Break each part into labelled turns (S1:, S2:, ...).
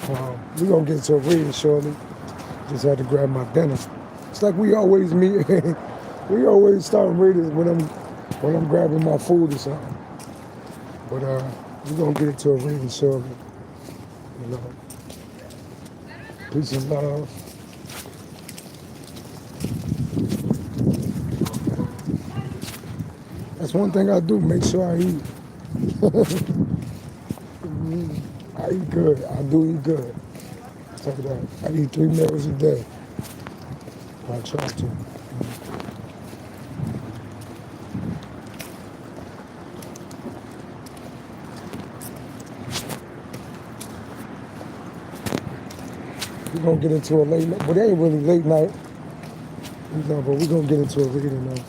S1: We're going to get into a reading shortly. Just had to grab my dinner. It's like we always meet. We always start reading when I'm grabbing my food or something. But we're going to get into a reading shortly. You know. Peace and love. That's one thing I do, make sure I eat. I eat good. I do eat good. Check it out. I eat 3 meals a day. I try to. We're going to get into a late night, but it ain't really late night. You know, but we're going to get into a reading now.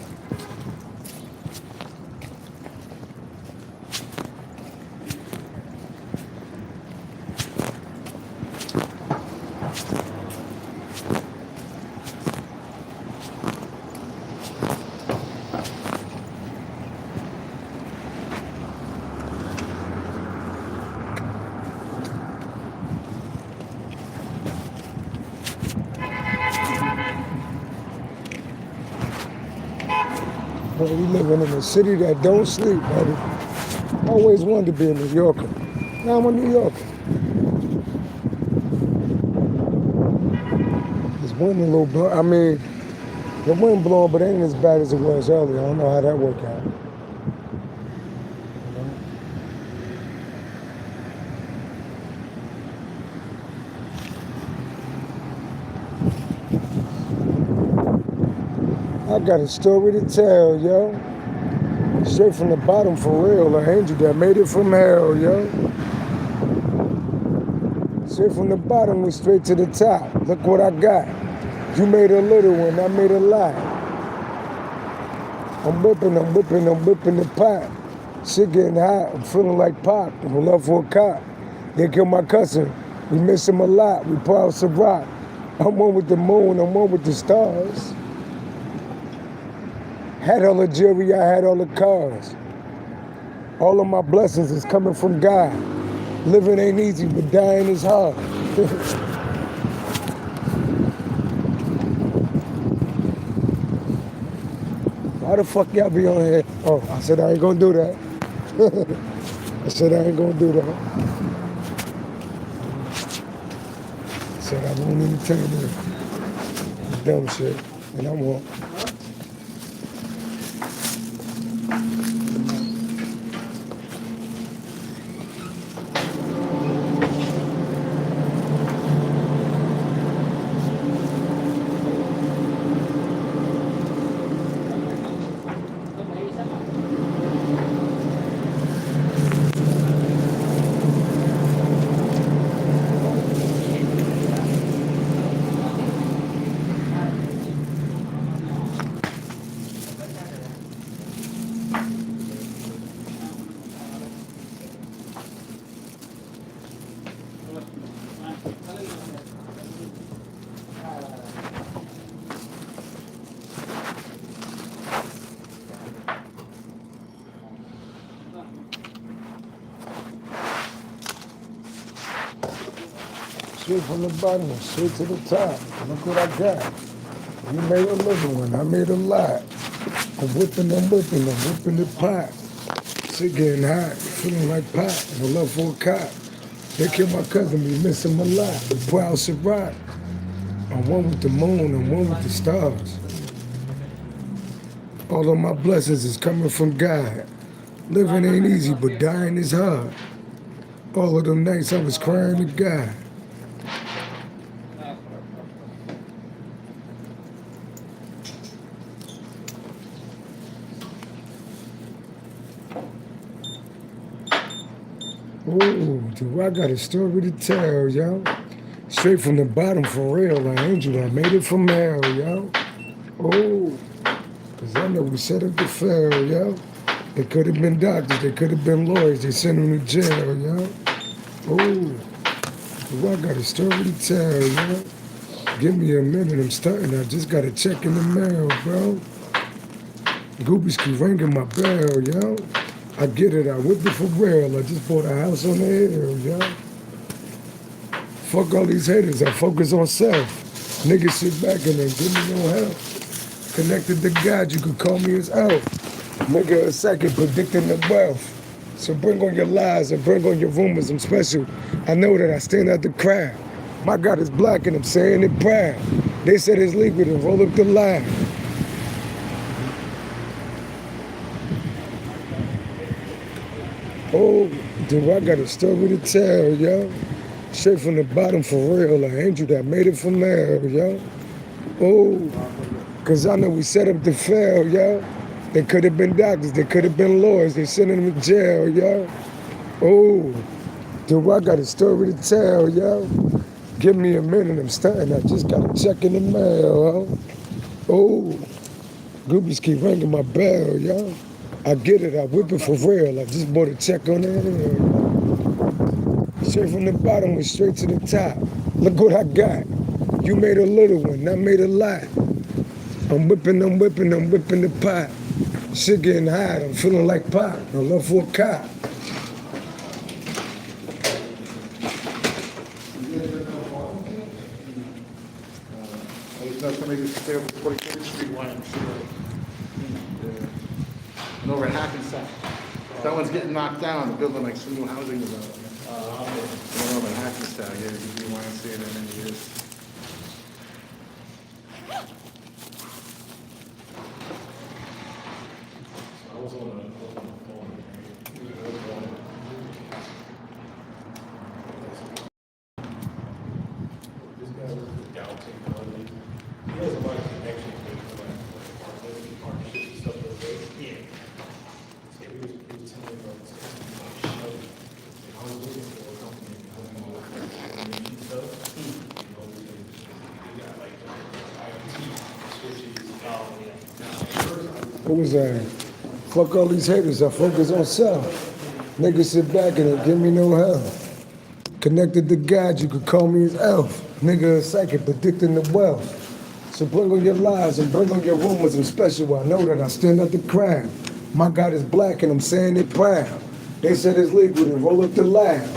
S1: We living in a city that don't sleep, buddy. I always wanted to be a New Yorker. Now I'm a New Yorker. It's wind a little blow. I mean, the wind blowing, but it ain't as bad as it was earlier. I don't know how that worked out. I got a story to tell, yo. Straight from the bottom for real, an angel that made it from hell, yo. Straight from the bottom and straight to the top. Look what I got. You made a little one, I made a lot. I'm whipping the pot. Shit getting hot, I'm feeling like Pop. I'm in love for a cop. They killed my cousin, we miss him a lot. We pour out some rock. I'm one with the moon, I'm one with the stars. Had all the jewelry, I had all the cars. All of my blessings is coming from God. Living ain't easy, but dying is hard. Why the fuck y'all be on here? Oh, I said I ain't gonna do that. I said I ain't gonna do that. I said I won't entertain it. Dumb shit. And I won't. Straight from the bottom, straight to the top. Look what I got. You made a little one, I made a lot. I'm whipping the pot. Shit getting hot, feeling like Pop. I'm in love for a cop. They killed my cousin, we miss him a lot. We pour out some rock. I'm one with the moon, I'm one with the stars. All of my blessings is coming from God. Living ain't easy, but dying is hard. All of them nights I was crying to God. Ooh, dude, I got a story to tell, yo. Straight from the bottom for real, an angel that made it from hell, yo. Oh, cause I know we set up the fail, yo. They could have been doctors, they could have been lawyers, they sent them to jail, yo. Oh, dude, I got a story to tell, yo. Give me a minute, I'm starting, I just got a check in the mail, bro. Goobies keep ringing my bell, yo. I get it, I whipped it for real. I just bought a house on the hill, yo. Fuck all these haters, I focus on self. Niggas sit back and they give me no help. Connected to God, you could call me his elf. Nigga, a second predicting the wealth. So bring on your lies and bring on your rumors, I'm special. I know that I stand out the crowd. My God is black and I'm saying it proud. They said it's legal to roll up the line. Oh, do I got a story to tell, yo? Straight from the bottom for real, an angel that made it from hell, yo. Oh, cause I know we set up to fail, yo. They could have been doctors, they could have been lawyers, they sent them to jail, yo. Oh, do I got a story to tell, yo? Give me a minute, I'm starting, I just got a check in the mail, yo. Oh, groupies keep ringing my bell, yo. I get it, I whip it for real, I just bought a check on that, yo. Straight from the bottom, went straight to the top. Look what I got. You made a little one, I made a lot. I'm whipping the pot. Shit getting hot, I'm feeling like pop. I love for a cop.
S2: I just know somebody used to stay over 44th Street YMCA. And over at Hackensack. That one's getting knocked down, the building like some new housing development. Over at Hackensack, yeah, you YMCA that many years.
S1: What was that? Fuck all these haters, I focus on self. Niggas sit back and they give me no help. Connected to God, you could call me his elf. Nigga a psychic predicting the wealth. So bring on your lies and bring on your rumors, I'm special. I know that I stand up the crowd. My God is black and I'm saying it proud. They said it's legal to roll up the loud.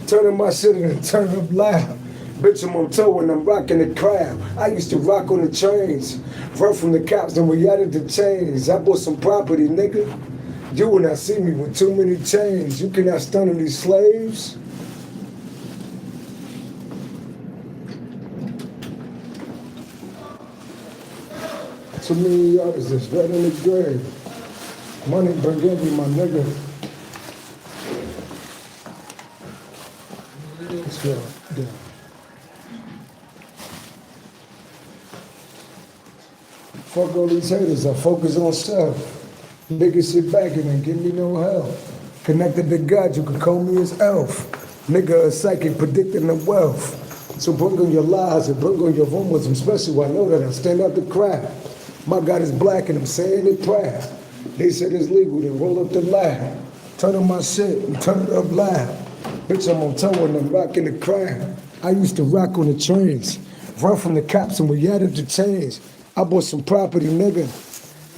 S1: Turning my shit and turn up loud. Bitch, I'm on tour and I'm rocking the crowd. I used to rock on the trains. Run from the cops and we added the chains. I bought some property, nigga. You will not see me with too many chains. You cannot stun on these slaves. Too many artists that's right in the grave. Money bring envy, my nigga. Let's go down. Fuck all these haters, I focus on self. Niggas sit back and they give me no help. Connected to God, you can call me his elf. Nigga a psychic predicting the wealth. So bring on your lies and bring on your rumors, I'm special, I know that I stand out the crowd. My God is black and I'm saying it proud. They said it's legal to roll up the loud. Turn on my shit and turn it up loud. Bitch, I'm on tour and I'm rocking the crowd. I used to rock on the trains. Run from the cops and we added the chains. I bought some property, nigga.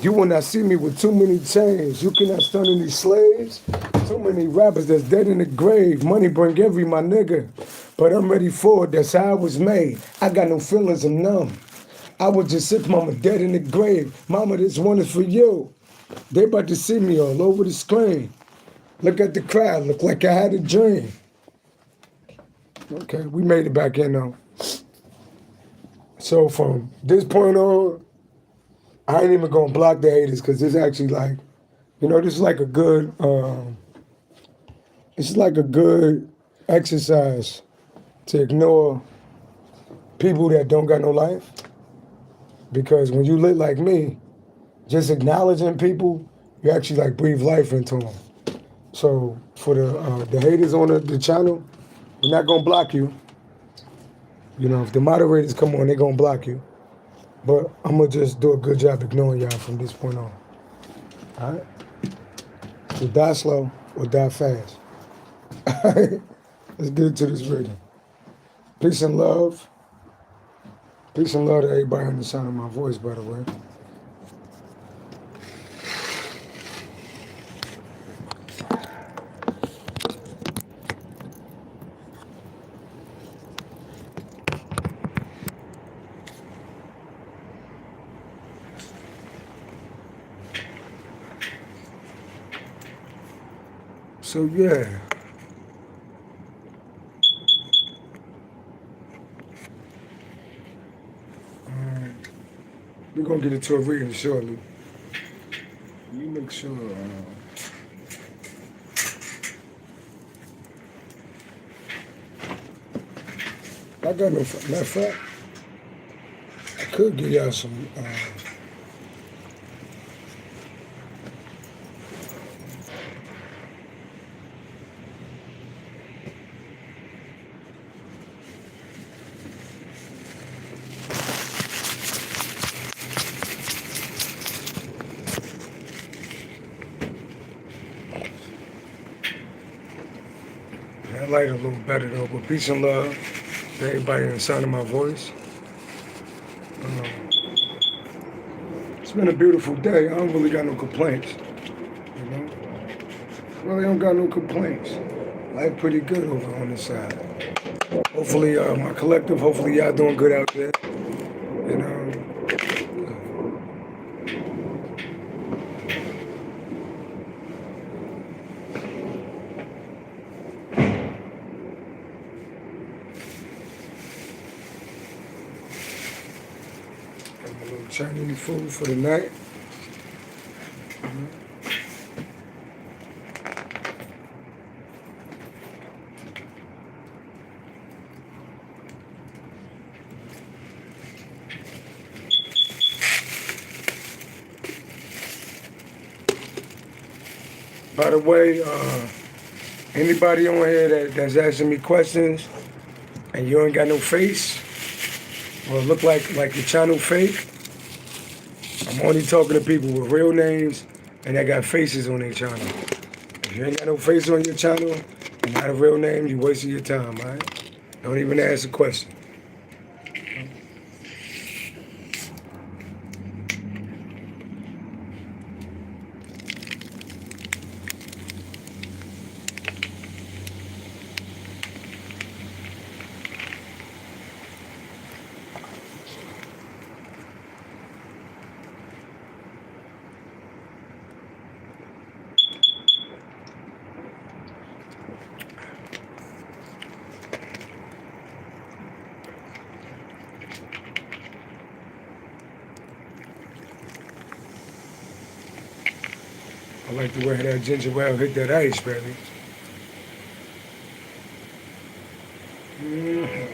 S1: You will not see me with too many chains. You cannot stun on these slaves. Too many rappers that's dead in the grave. Money bring every, my nigga. But I'm ready for it, that's how I was made. I got no feelings, I'm numb. I was just sick, mama dead in the grave. Mama, this one is for you. They about to see me all over the screen. Look at the crowd, look like I had a dream. Okay, we made it back in though. So from this point on, I ain't even gonna block the haters because it's actually like, this is like a good, it's like a good exercise to ignore people that don't got no life. Because when you lit like me, just acknowledging people, you actually like breathe life into them. So for the haters on the channel, we're not gonna block you. If the moderators come on, they're gonna block you. But I'm gonna just do a good job ignoring y'all from this point on. All right? So die slow or die fast. All right? Let's get into this reading. Peace and love. Peace and love to everybody on the sound of my voice, by the way. So yeah. We're gonna get into a reading shortly. Let me make sure. I got no. Matter of fact, I could give y'all some. That light a little better though, but peace and love to everybody in the sound of my voice. It's been a beautiful day. I don't really got no complaints. You know, really don't got no complaints. Life pretty good over on this side. Hopefully, my collective. Hopefully, y'all doing good out there. You know. A little Chinese food for the night. By the way, anybody on here that's asking me questions and you ain't got no face or look like your channel fake, I'm only talking to people with real names and that got faces on their channel. If you ain't got no face on your channel and not a real name, you wasting your time, all right? Don't even ask a question. I like the way that ginger ale hit that ice, baby. Mm-hmm.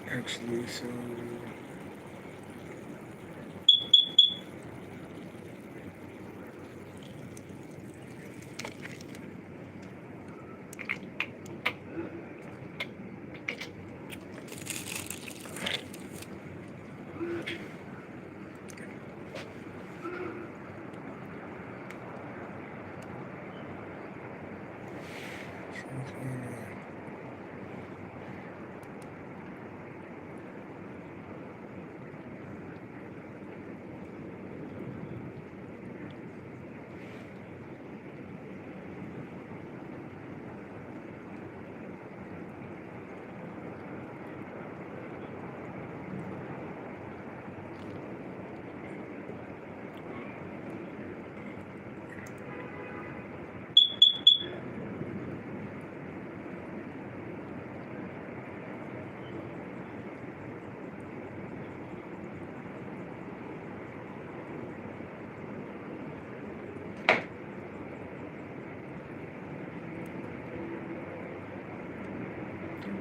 S1: Actually, so...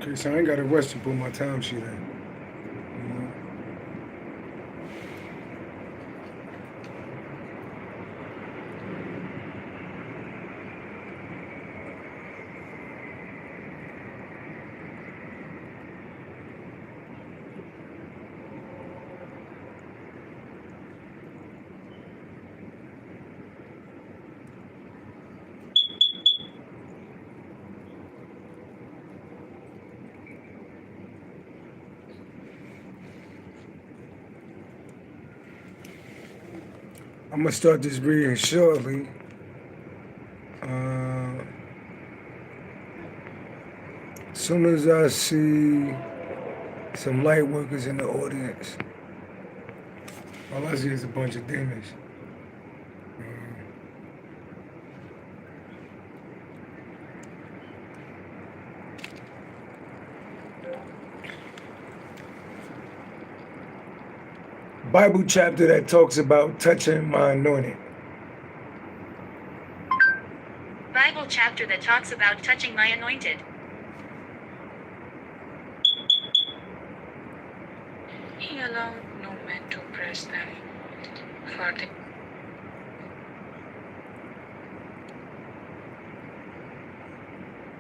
S1: Okay, so I ain't got to rush to put my time sheet in. You know? I'm gonna start this reading shortly. As soon as I see some light workers in the audience, all I see is a bunch of demons. Bible chapter that talks about touching my anointed.
S3: Bible chapter that talks about touching my anointed. He allowed no man to press them for the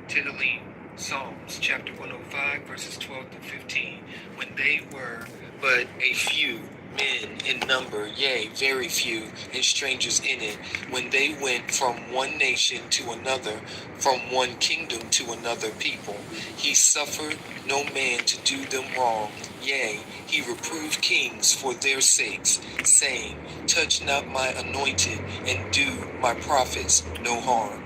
S4: Titling, Psalms chapter 105 verses 12 to 15. When they were but a few men in number, yea, very few, and strangers in it, when they went from one nation to another, from one kingdom to another people, he suffered no man to do them wrong. Yea, he reproved kings for their sakes, saying, touch not my anointed, and do my prophets no harm.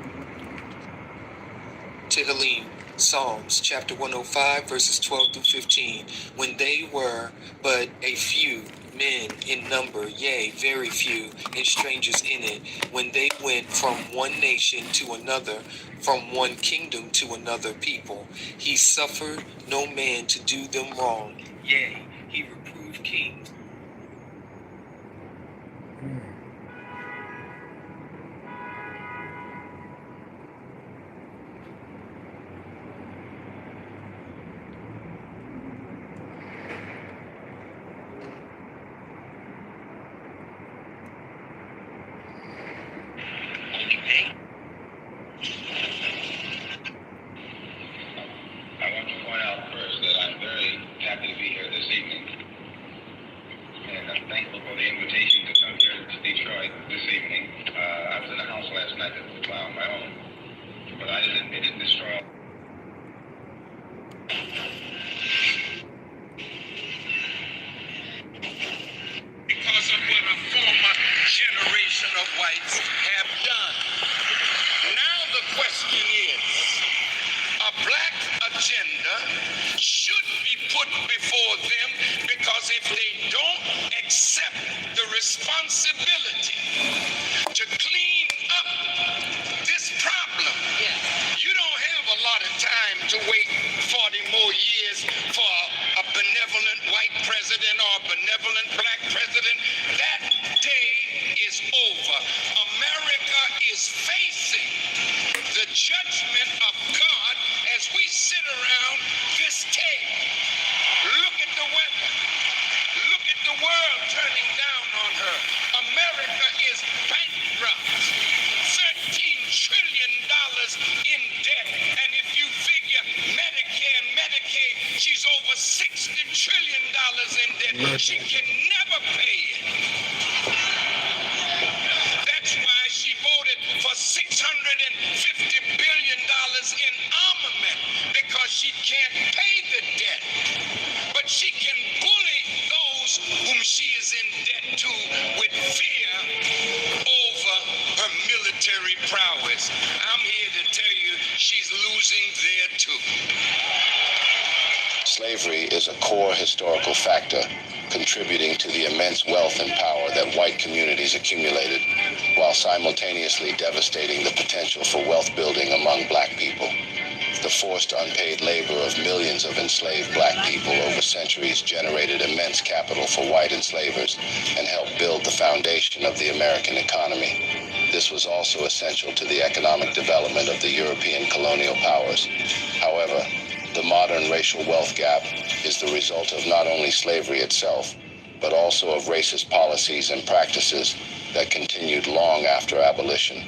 S4: Tehillim, Psalms chapter 105 verses 12 through 15. When they were but a few men in number, yea, very few, and strangers in it, when they went from one nation to another, from one kingdom to another people, he suffered no man to do them wrong. Yea, he reproved kings.
S5: I want to point out first that I'm very happy to be here this evening. And I'm thankful for the invitation to come here to Detroit this evening. I was in the house last night that on my own, but it didn't destroy.
S6: Because of what a former generation of whites have done. Now the question is, a black agenda should be put before them, because if they don't accept the responsibility to clean up this problem, you don't have a lot of time to wait 40 more years for a benevolent white president or a benevolent black president. That day is over. America is facing the judgment of God as we sit around this table. Look at the weather. Look at the world turning down on her. America is bankrupt. $13 trillion in debt. And if you figure Medicare and Medicaid, she's over $60 trillion in debt. She can never pay it. That's why she voted for $650 billion in armament, because she can't pay the debt. But she can bully those whom she is in debt to with fear over her military prowess. I'm here to tell you she's losing there too.
S5: Slavery is a core historical factor contributing to the immense wealth and power that white communities accumulated, while simultaneously devastating the potential for wealth building among black people. The forced unpaid labor of millions of enslaved black people over centuries generated immense capital for white enslavers and helped build the foundation of the American economy. This was also essential to the economic development of the European colonial powers. However, the modern racial wealth gap is the result of not only slavery itself, but also of racist policies and practices that continued long after abolition.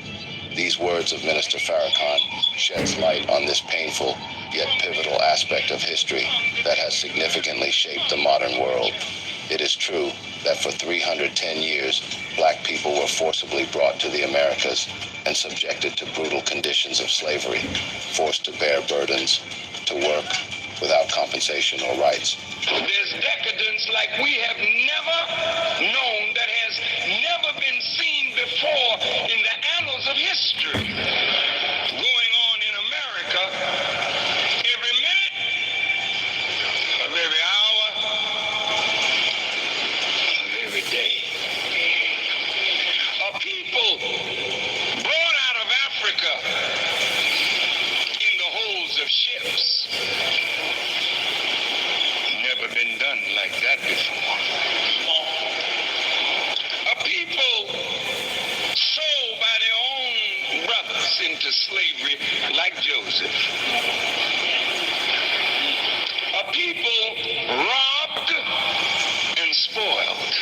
S5: These words of Minister Farrakhan sheds light on this painful yet pivotal aspect of history that has significantly shaped the modern world. It is true that for 310 years, black people were forcibly brought to the Americas and subjected to brutal conditions of slavery, forced to bear burdens, to work without compensation or rights.
S6: There's decadence like we have never known, that has never been seen before in the annals of history going on in America every minute of every hour of every day. A people brought out of Africa in the holds of ships. Never been done like that before. A people sold by their own brothers into slavery like Joseph. A people robbed and spoiled.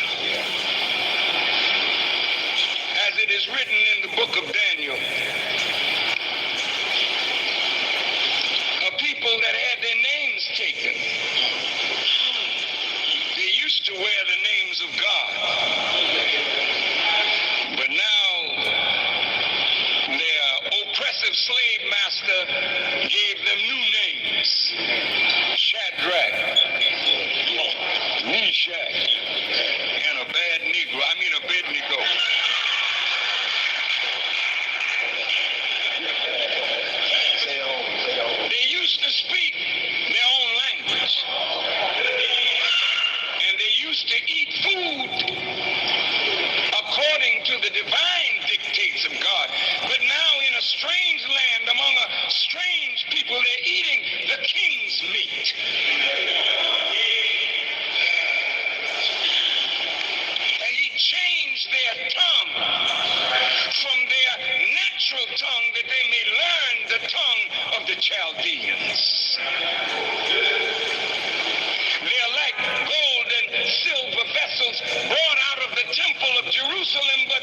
S6: As it is written in the book of Daniel, a people that had their names taken. They used to wear the names of God, but now their oppressive slave master gave them new names. Shadrach, Meshach, and Abednego. They used to speak their own language. And they used to eat food according to the divine dictates of God. But now in a strange land, among a strange people, they're eating the king's meat. And he changed their tongue from their natural tongue that they may learn the tongue of the Chaldeans. They're like gold and silver vessels brought out of the temple of Jerusalem, but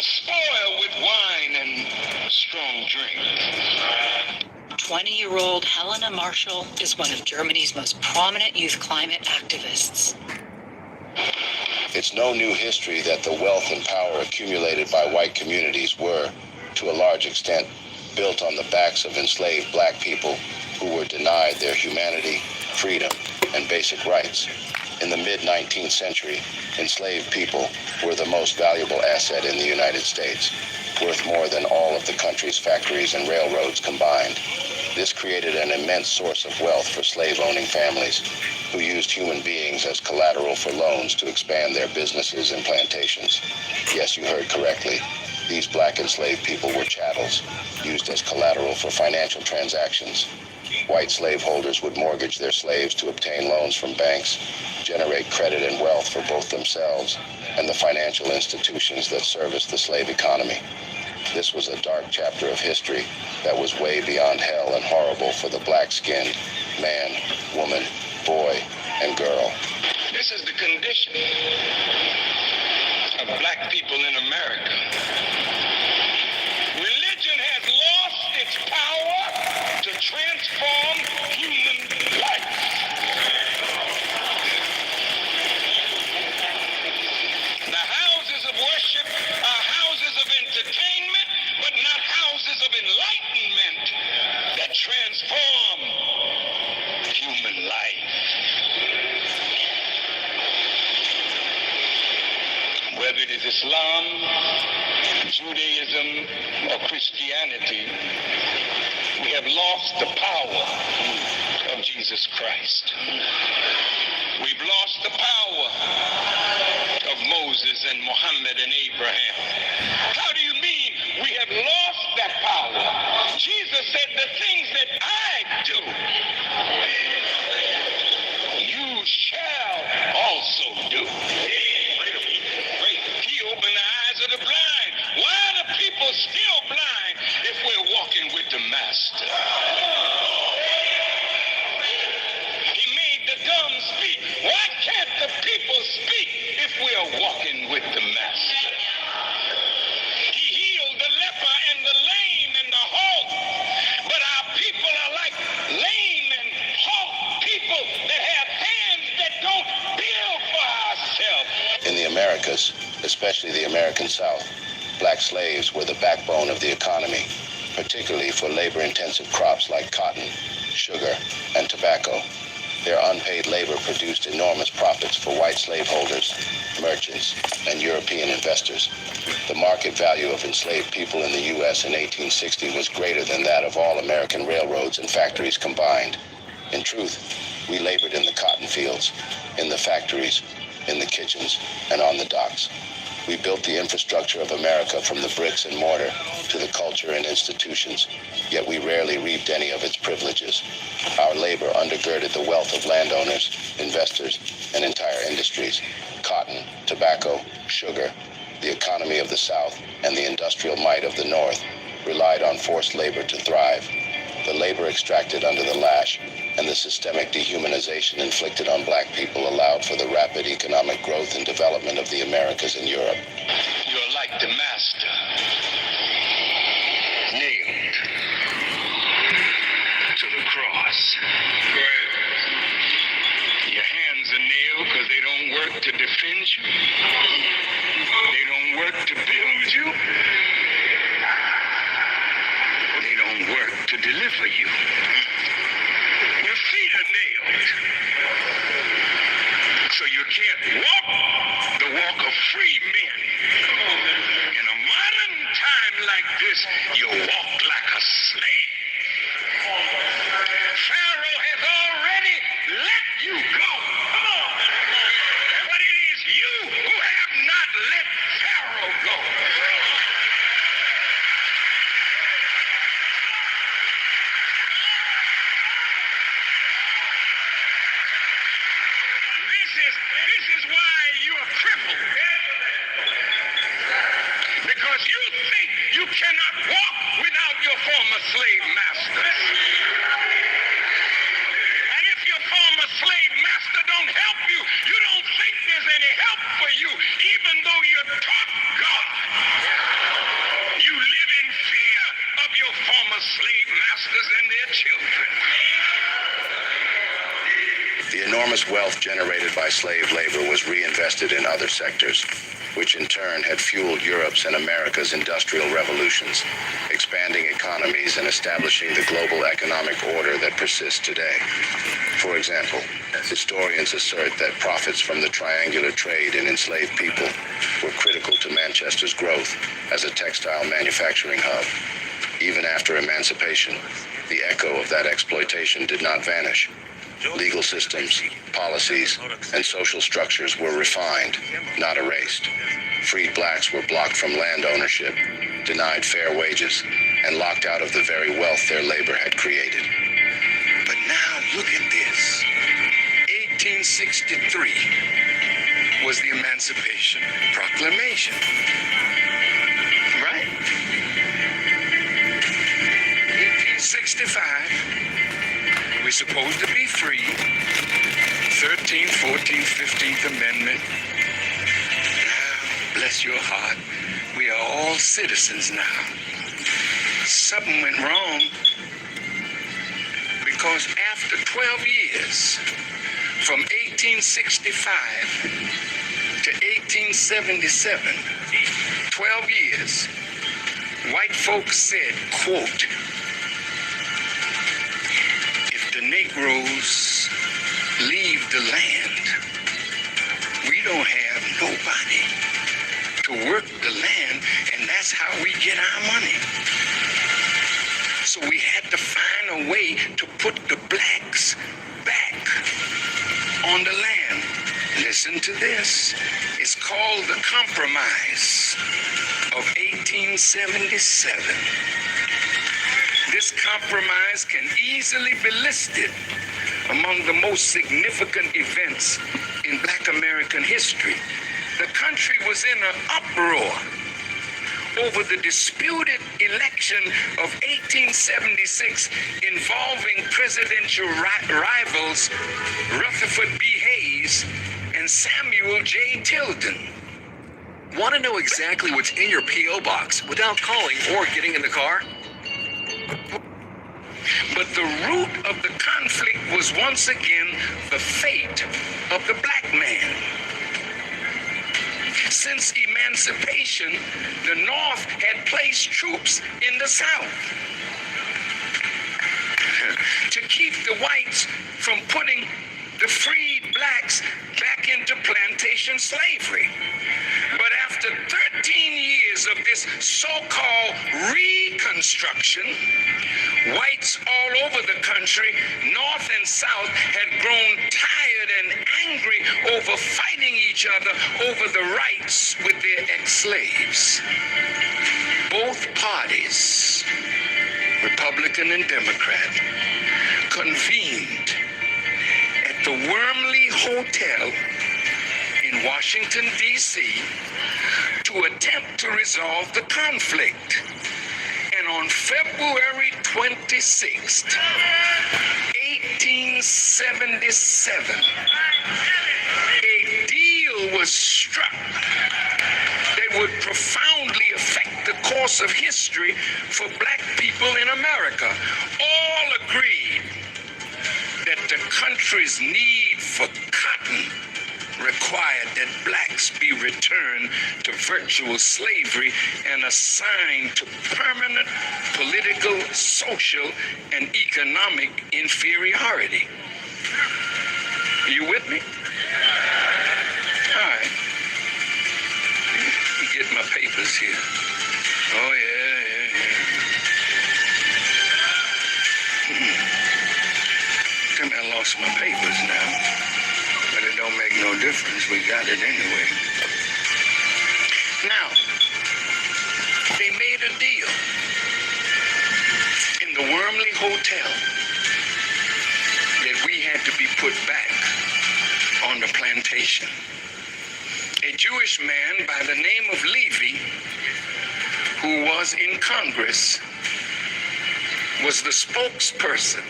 S6: spoiled with wine and strong drink.
S7: 20-year-old Helena Marshall is one of Germany's most prominent youth climate activists.
S5: It's no new history that the wealth and power accumulated by white communities were, to a large extent, built on the backs of enslaved black people who were denied their humanity, freedom, and basic rights. In the mid-19th century, enslaved people were the most valuable asset in the United States, worth more than all of the country's factories and railroads combined. This created an immense source of wealth for slave-owning families who used human beings as collateral for loans to expand their businesses and plantations. Yes, you heard correctly. These black enslaved people were chattels, used as collateral for financial transactions. White slaveholders would mortgage their slaves to obtain loans from banks, generate credit and wealth for both themselves and the financial institutions that serviced the slave economy. This was a dark chapter of history that was way beyond hell and horrible for the black-skinned man, woman, boy, and girl.
S6: This is the condition of black people in America. Religion has lost its power to transform human life. The houses of worship are houses of entertainment, but not houses of enlightenment that transform human life. Whether it is Islam, Judaism, or Christianity, we have lost the power of Jesus Christ. We've lost the power of Moses and Muhammad and Abraham. How do you mean we have lost that power? Jesus said, the things that I do, you shall also do. He opened the eyes of the blind. Why are the people still blind if we're walking with the Master? He made the dumb speak. Why can't the people speak if we are walking with the Master? He healed the leper and the lame and the halt. But our people are like lame and halt people that have hands that don't build for ourselves.
S5: In the Americas, especially the American South, black slaves were the backbone of the economy, particularly for labor-intensive crops like cotton, sugar, and tobacco. Their unpaid labor produced enormous profits for white slaveholders, merchants, and European investors. The market value of enslaved people in the U.S. in 1860 was greater than that of all American railroads and factories combined. In truth, we labored in the cotton fields, in the factories, in the kitchens, and on the docks. We built the infrastructure of America from the bricks and mortar to the culture and institutions, yet we rarely reaped any of its privileges. Our labor undergirded the wealth of landowners, investors, and entire industries. Cotton, tobacco, sugar, the economy of the South, and the industrial might of the North relied on forced labor to thrive. The labor extracted under the lash and the systemic dehumanization inflicted on black people allowed for the rapid economic growth and development of the Americas and Europe.
S6: You're like the master, nailed to the cross. Your hands are nailed because they don't work to defend you. They don't work to build you. They don't work to deliver you. Your feet are nailed. So you can't walk the walk of free men. In a modern time like this, you walk like a slave. Pharaoh has already let you go. But it is you who have not let Pharaoh go. This is why you're crippled. Because you think you cannot walk without your former slave masters. And if your former slave master don't help you, you don't think there's any help for you, even though you're taught God. You live in fear of your former slave masters and their children.
S5: The enormous wealth generated by slave labor was reinvested in other sectors, which in turn had fueled Europe's and America's industrial revolutions, expanding economies and establishing the global economic order that persists today. For example, historians assert that profits from the triangular trade in enslaved people were critical to Manchester's growth as a textile manufacturing hub. Even after emancipation, the echo of that exploitation did not vanish. Legal systems, policies, and social structures were refined, not erased. Freed blacks were blocked from land ownership, denied fair wages, and locked out of the very wealth their labor had created.
S6: But now look at this. 1863 was the Emancipation Proclamation. Right? 1865. We're supposed to be free. 13th, 14th, 15th Amendment. Now, bless your heart, we are all citizens now. Something went wrong because after 12 years, from 1865 to 1877, 12 years, white folks said, quote, the Negroes leave the land, we don't have nobody to work the land, and that's how we get our money. So we had to find a way to put the blacks back on the land. Listen to this. It's called the Compromise of 1877. This compromise can easily be listed among the most significant events in Black American history. The country was in an uproar over the disputed election of 1876 involving presidential rivals Rutherford B. Hayes and Samuel J. Tilden.
S8: Want to know exactly what's in your P.O. box without calling or getting in the car?
S6: But the root of the conflict was once again the fate of the black man. Since emancipation, the North had placed troops in the South to keep the whites from putting the freed blacks back into plantation slavery. But after 13 years of this so-called reconstruction, whites all over the country, north and south, had grown tired and angry over fighting each other over the rights with their ex-slaves. Both parties, Republican and Democrat, convened at the Wormley Hotel in Washington, D.C. to attempt to resolve the conflict. And on February 26th, 1877, a deal was struck that would profoundly affect the course of history for black people in America. All agreed that the country's need for cotton required that blacks be returned to virtual slavery and assigned to permanent political, social, and economic inferiority. Are you with me? All right. Let me get my papers here. Oh, yeah. I think I lost my papers now. But it don't make no difference. We got it anyway. Now, they made a deal in the Wormley Hotel that we had to be put back on the plantation. A Jewish man by the name of Levy, who was in Congress, was the spokesperson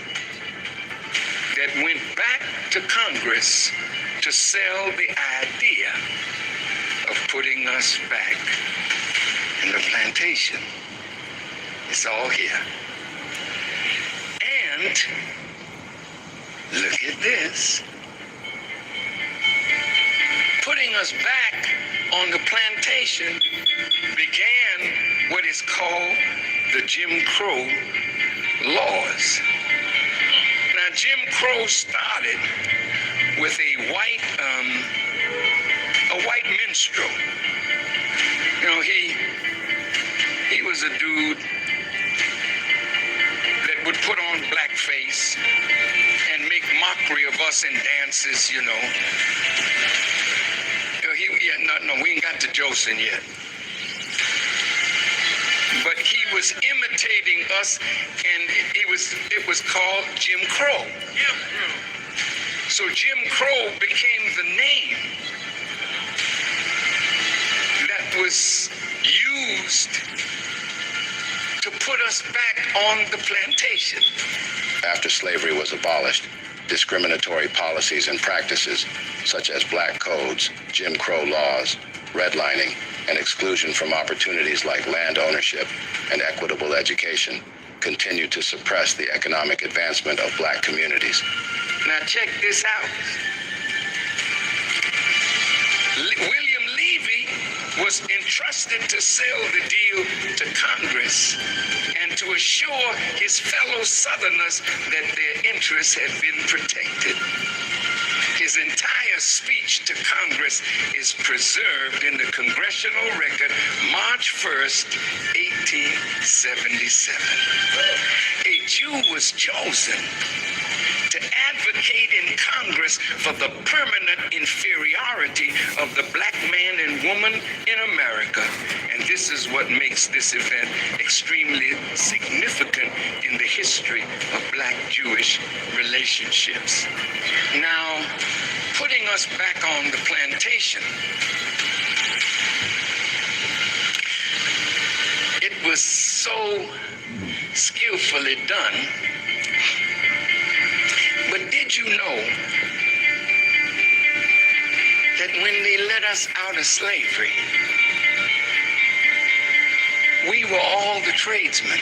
S6: that went back to Congress to sell the idea of putting us back in the plantation. It's all here. And look at this. Putting us back on the plantation began what is called the Jim Crow laws. Now, Jim Crow started with a white minstrel. You know, he was a dude that would put on blackface and make mockery of us in dances, you know. No, we ain't got to Joseph yet. But he was imitating us, and it was called Jim Crow. So Jim Crow became the name that was used to put us back on the plantation.
S5: After slavery was abolished, discriminatory policies and practices such as black codes, Jim Crow laws, redlining, and exclusion from opportunities like land ownership and equitable education continue to suppress the economic advancement of black communities.
S6: Now check this out. William Levy was entrusted to sell the deal to Congress and to assure his fellow Southerners that their interests had been protected. His entire speech to Congress is preserved in the congressional record, March 1st, 1877. A Jew was chosen to advocate in Congress for the permanent inferiority of the black man and woman in America. And this is what makes this event extremely significant in the history of black-Jewish relationships. Now, putting us back on the plantation, it was so skillfully done. But did you know that when they let us out of slavery, we were all the tradesmen?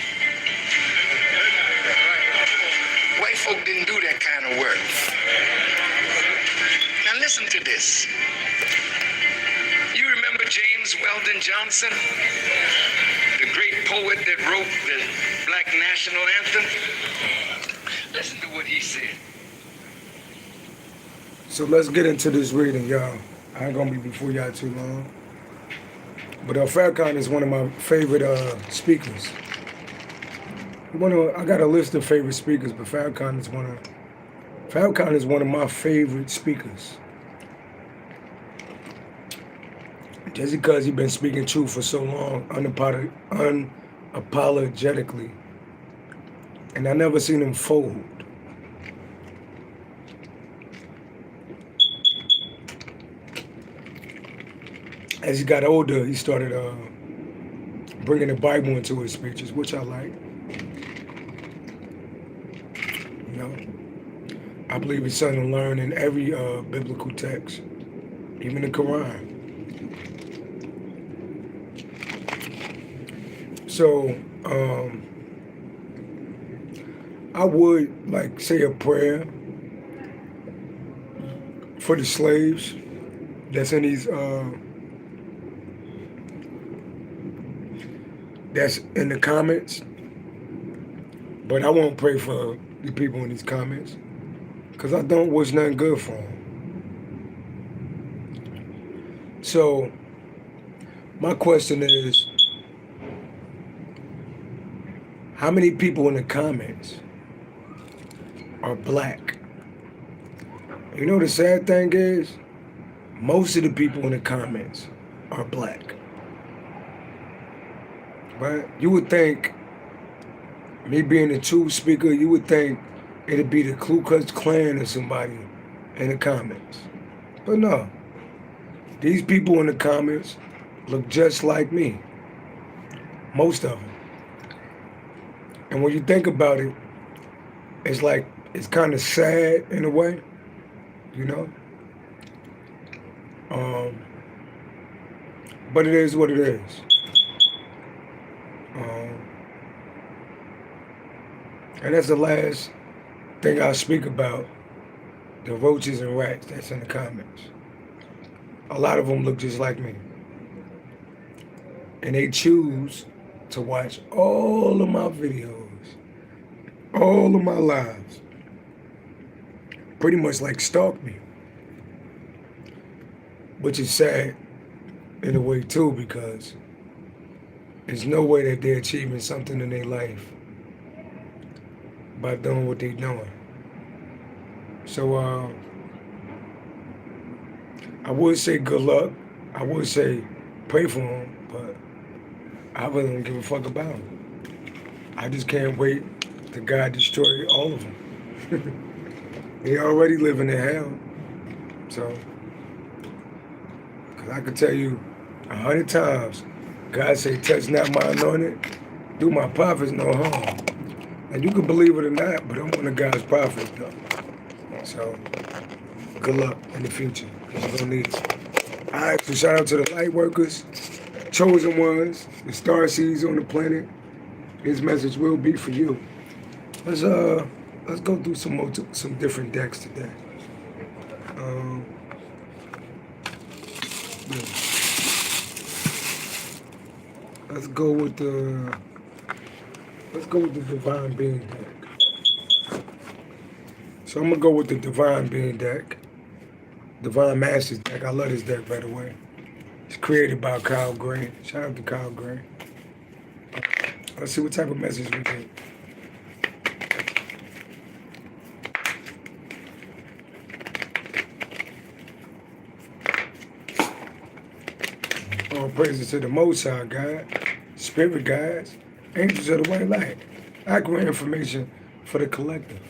S6: White folk didn't do that kind of work. Now listen to this. You remember James Weldon Johnson, the great poet that wrote the Black National Anthem? Listen to what he said.
S1: So let's get into this reading, y'all. I ain't gonna be before y'all too long. But Farrakhan is one of my favorite speakers. I got a list of favorite speakers, but Farrakhan is one of my favorite speakers. Just because he's been speaking truth for so long, unapologetically, and I never seen him fold. As he got older, he started bringing the Bible into his speeches, which I like. You know, I believe it's something to learn in every biblical text, even the Quran. So, I would like say a prayer for the slaves that's in these that's in the comments, but I won't pray for the people in these comments because I don't wish nothing good for them. So my question is, how many people in the comments are black? You know the sad thing is, most of the people in the comments are black. Right? You would think, me being a true speaker, you would think it'd be the Ku Klux Klan or somebody in the comments. But no. These people in the comments look just like me. Most of them. And when you think about it, it's like, it's kind of sad in a way, you know? But it is what it is. And that's the last thing I'll speak about, the roaches and rats that's in the comments. A lot of them look just like me. And they choose to watch all of my videos, all of my lives. Pretty much like stalk me. Which is sad in a way too, because there's no way that they're achieving something in their life by doing what they're doing. So I would say good luck. I would say pray for them, but I really don't give a fuck about them. I just can't wait till God destroy all of them. They already living in hell. So, because I could tell you 100 times, God say, touch not my anointed, do my prophets no harm. And you can believe it or not, but I'm one of God's prophets, though. So, good luck in the future, because you're going to need it. All right, so shout out to the light workers, chosen ones, the star seeds on the planet. His message will be for you. Let's go through some different decks today. Let's go with the Divine Being deck. So I'm gonna go with the Divine Being deck. Divine Masters deck. I love this deck, by the way. It's created by Kyle Gray. Shout out to Kyle Gray. Let's see what type of message we get. All praises to the Most High God, Spirit guides, Angels of the White Light. Accurate information for the collective.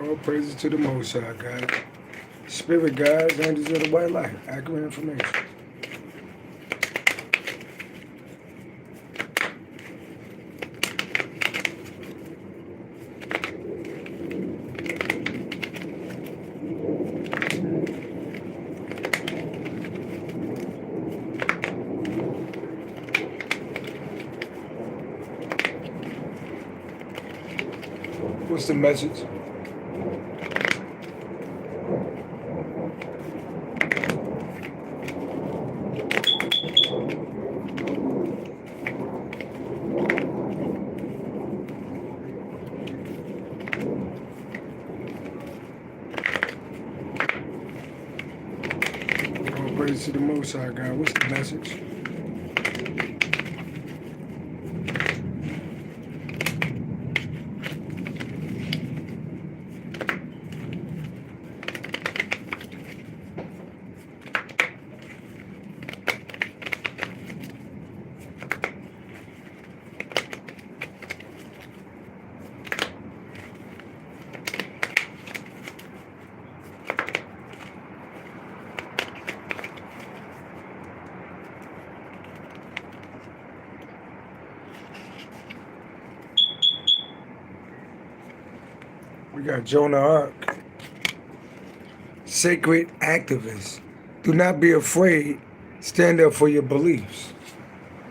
S1: All praises to the Most High God, Spirit guides, Angels of the White Light. Accurate information. What's the message? All praise to the Most High God. What's the message? We got Jonah Ark. Sacred activist. Do not be afraid. Stand up for your beliefs.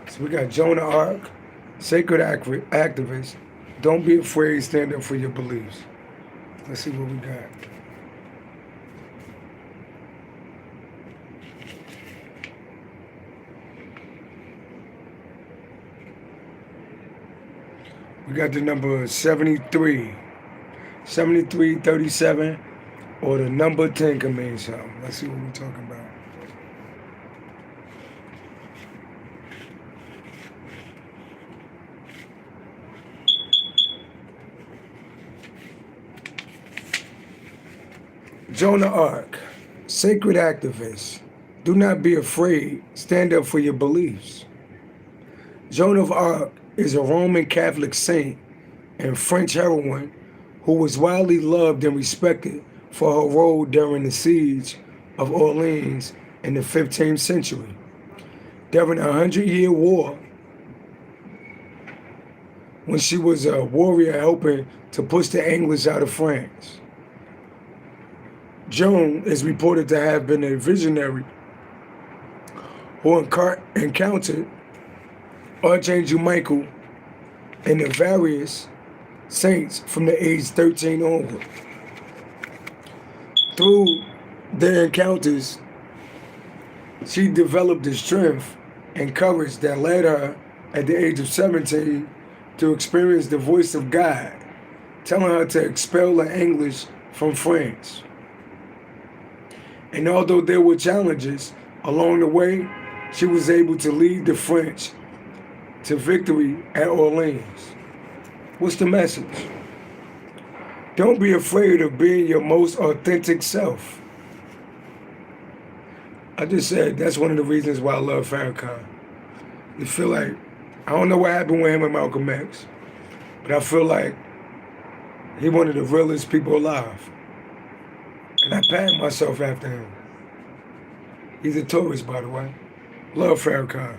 S1: So we got Jonah Ark. Sacred activist. Don't be afraid. Stand up for your beliefs. Let's see what we got. We got the number 73. 7337, or the number 10 can mean something. Let's see what we're talking about. Jonah Ark, sacred activist. Do not be afraid. Stand up for your beliefs. Joan of Arc is a Roman Catholic saint and French heroine who was widely loved and respected for her role during the siege of Orleans in the 15th century. During the 100-Year War, when she was a warrior helping to push the English out of France. Joan is reported to have been a visionary who encountered Archangel Michael and the various saints from the age 13 onward. Through their encounters, she developed the strength and courage that led her at the age of 17 to experience the voice of God, telling her to expel the English from France. And although there were challenges along the way, she was able to lead the French to victory at Orleans. What's the message? Don't be afraid of being your most authentic self. I just said that's one of the reasons why I love Farrakhan. You feel like, I don't know what happened with him and Malcolm X, but I feel like he one of the realest people alive. And I pattern myself after him. He's a tourist, by the way. Love Farrakhan.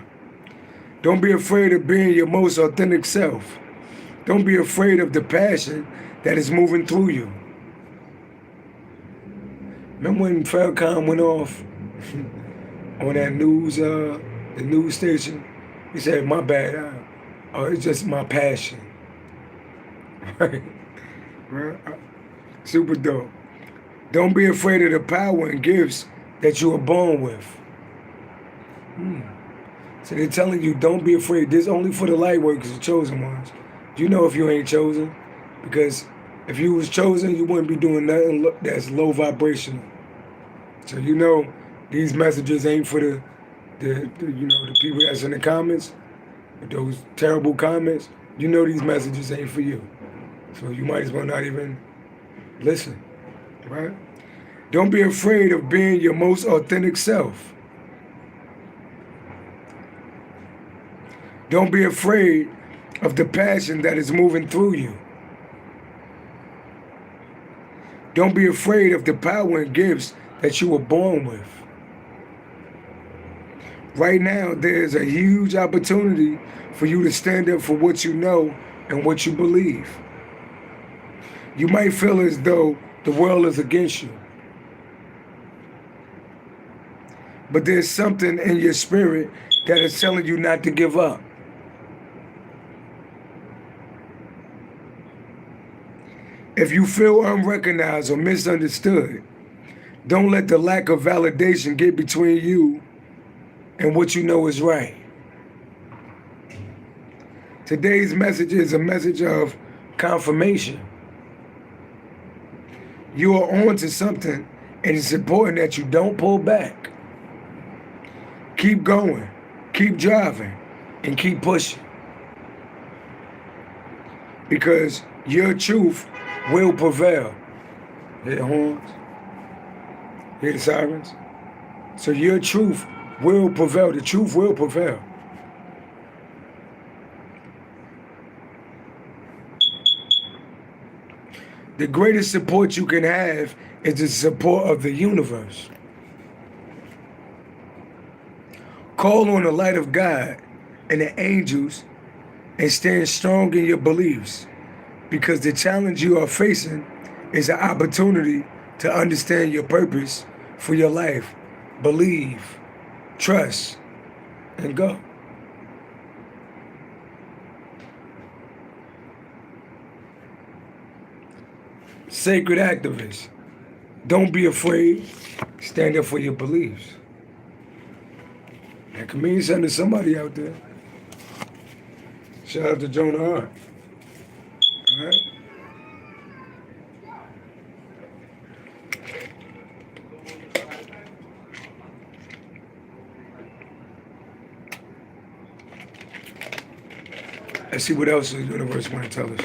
S1: Don't be afraid of being your most authentic self. Don't be afraid of the passion that is moving through you. Remember when Farrakhan went off on that news, the news station? He said, my bad, it's just my passion. Right? Super dope. Don't be afraid of the power and gifts that you were born with. So they're telling you, don't be afraid. This is only for the light workers, the chosen ones. You know if you ain't chosen, because if you was chosen, you wouldn't be doing nothing that's low vibrational. So you know these messages ain't for the people that's in the comments, those terrible comments. You know these messages ain't for you. So you might as well not even listen, right? Don't be afraid of being your most authentic self. Don't be afraid of the passion that is moving through you. Don't be afraid of the power and gifts that you were born with. Right now, there's a huge opportunity for you to stand up for what you know and what you believe. You might feel as though the world is against you. But there's something in your spirit that is telling you not to give up. If you feel unrecognized or misunderstood, don't let the lack of validation get between you and what you know is right. Today's message is a message of confirmation. You are on to something, and it's important that you don't pull back. Keep going, keep driving, and keep pushing. Because your truth will prevail. Hear the horns? Hear the sirens? So your truth will prevail. The truth will prevail. The greatest support you can have is the support of the universe. Call on the light of God and the angels and stand strong in your beliefs, because the challenge you are facing is an opportunity to understand your purpose for your life. Believe, trust, and go. Sacred activists, don't be afraid. Stand up for your beliefs. That can mean something to somebody out there. Shout out to Jonah Hart. All right? Let's see what else the universe want to tell us.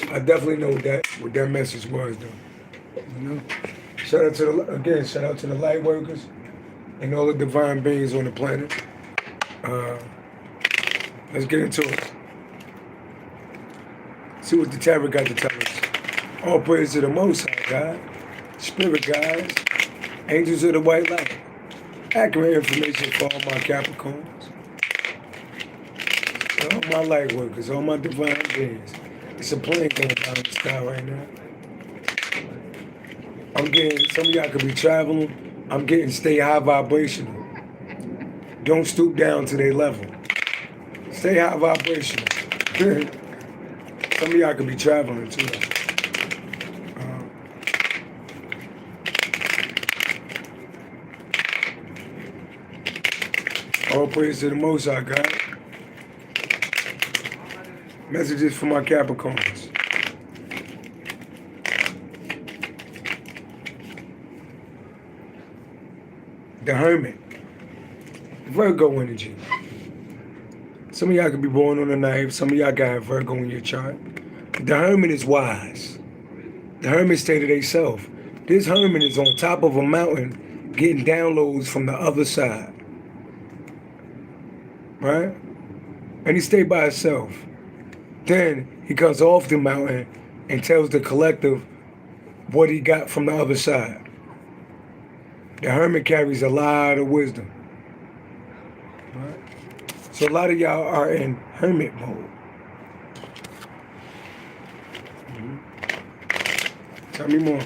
S1: I definitely know what that message was, though. You know? Shout out to the light workers and all the divine beings on the planet. Let's get into it. See what the tarot got to tell us. All praise to the Most High God, spirit guides, angels of the white light. Accurate information for all my Capricorns, all my light workers, all my divine beings. It's a plane going down in the sky right now. I'm getting, some of y'all could be traveling. I'm getting stay high vibrational. Don't stoop down to their level. Stay high vibrational. Some of y'all could be traveling too. All praise to the Most High God. Messages for my Capricorns. The Hermit. Virgo energy. Some of y'all could be born on the knife. Some of y'all got Virgo in your chart. The Hermit is wise. The Hermit stated themselves. This Hermit is on top of a mountain getting downloads from the other side. Right? And he stayed by himself. Then he comes off the mountain and tells the collective what he got from the other side. The Hermit carries a lot of wisdom. Right? So a lot of y'all are in hermit mode. Tell me more.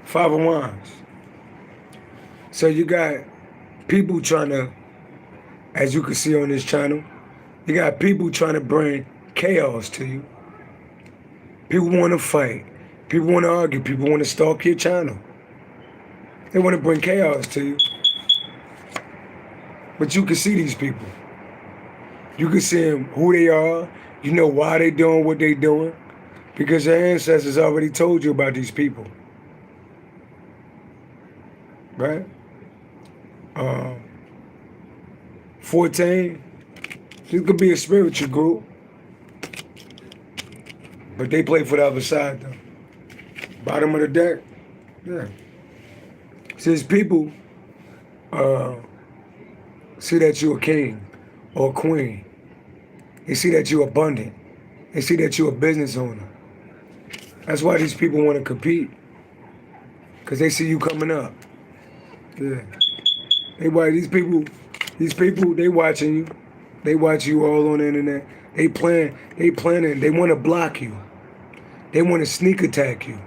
S1: Five of Wands. So you got people trying to, as you can see on this channel, you got people trying to bring chaos to you. People want to fight. People want to argue. People want to stalk your channel. They want to bring chaos to you. But you can see these people. You can see them, who they are. You know why they doing what they doing. Because your ancestors already told you about these people. Right? 14, this could be a spiritual group. But they play for the other side, though. Bottom of the deck, yeah. Says people see that you're a king or a queen. They see that you're abundant. They see that you're a business owner. That's why these people want to compete. Because they see you coming up. Yeah. These people, they watching you. They watch you all on the internet. They planning, they want to block you. They want to sneak attack you.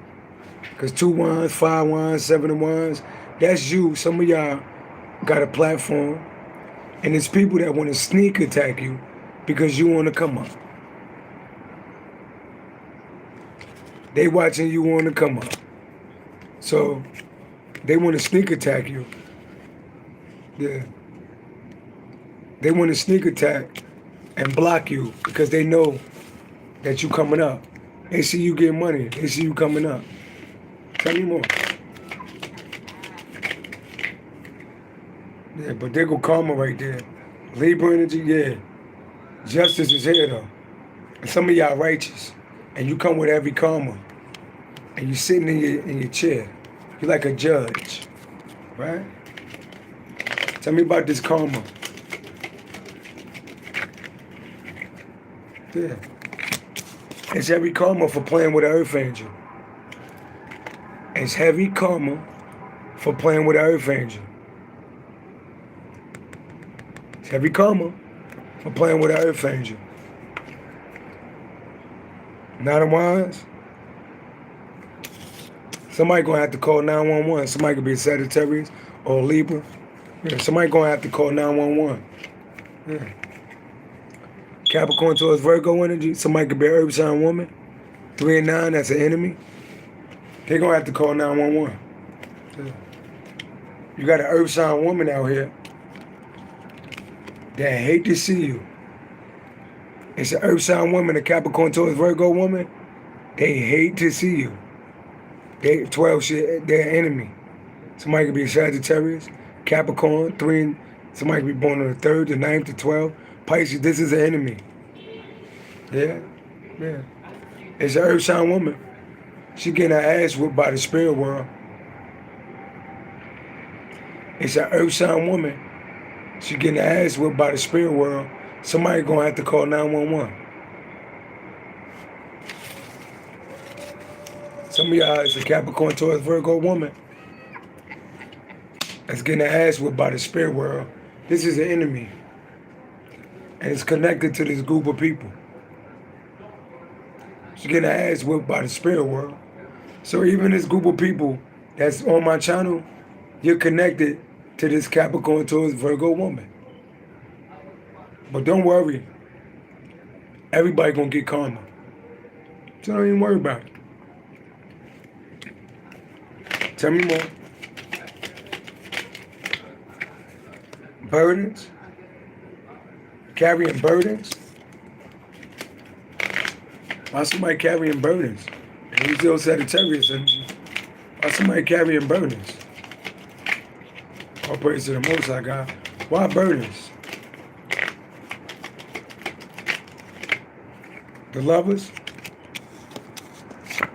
S1: Because 2 wands, 5 wands, 7 of wands, that's you. Some of y'all got a platform. And it's people that want to sneak attack you because you want to come up. They watching you on the come up. So they want to sneak attack you. Yeah. They want to sneak attack and block you because they know that you coming up. They see you getting money. They see you coming up. Tell me more. Yeah, but there go karma right there. Libra energy, yeah. Justice is here though. And some of y'all righteous. And you come with heavy karma. And you sitting in your chair. You're like a judge. Right? Tell me about this karma. Yeah. It's heavy karma for playing with an earth angel. It's heavy karma for playing with an earth angel. It's heavy karma for playing with an earth angel. Not a wise. Somebody gonna have to call 911. Somebody could be a Sagittarius or a Libra. Yeah, somebody gonna have to call 911. Yeah. Capricorn towards Virgo energy. Somebody could be an earth sign woman. 3 and 9, that's an enemy. They're gonna have to call 911. Yeah. You got an earth sign woman out here that hate to see you. It's an earth sign woman, a Capricorn towards Virgo woman. They hate to see you. They 12 shit, they're an enemy. Somebody could be a Sagittarius, Capricorn, 3, and somebody could be born on the 3rd, the 9th, the 12th. Pisces, this is an enemy. Yeah, yeah. It's an earth sign woman. She getting her ass whipped by the spirit world. It's an earth sign woman. She getting her ass whipped by the spirit world. Somebody gonna have to call 911. Some of y'all is a Capricorn towards Virgo woman that's getting her ass whipped by the spirit world. This is an enemy. And it's connected to this group of people. She's getting her ass whipped by the spirit world. So even this group of people that's on my channel, you're connected to this Capricorn towards Virgo woman. But don't worry. Everybody gonna get karma. So don't even worry about it. Tell me more. Burdens. Carrying burdens. Why somebody carrying burdens? And he's still Sagittarius energy. Why somebody carrying burdens? All praise to the Most High God. Why burdens? The lovers.